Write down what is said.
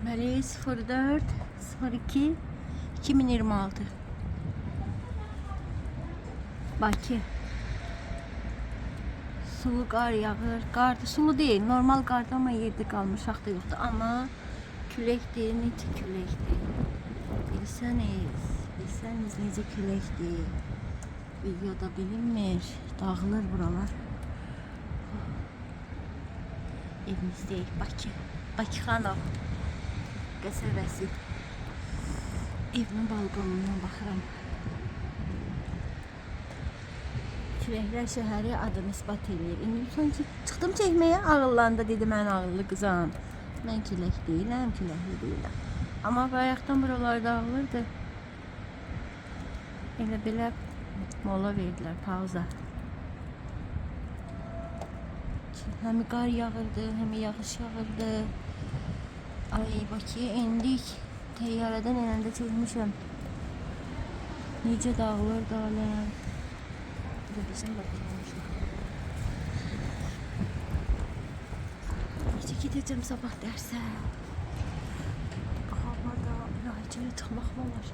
Deməli 04 02 2026 Bakı. Sulu qar yağır. Qar da sulu değil, normal qarda, amma yerdə qalmış şax da yoxdur. Amma küləkdir, necə küləkdir. Bilsəniz necə küləkdir. Videoda bilinmir. Dağılır buralar. Evimizdəyik, Bakı. Bakıxanov qəsəbəsi. Evimin balkonundan baxıram. Küləklər şəhəri adı nisbat edir. İndi sanki çıxdım çəkməyə, ağıllandı, dedi mən ağıllı qızam. Mən külək deyiləm, küləkli deyiləm. Amma bayaqdan buralar dağılırdı. Elə belə mola verdilər, pauza. Həm qar yağırdı, həm yağış yağırdı. Ay Bakıya endik. Təyyarədən enəndə çəkmişəm. Necə dağılır dağlar. Bu bizim Bakıya. Necə gedəcəm sabah dərsə. Havada ilahicəyə çıxmaq var.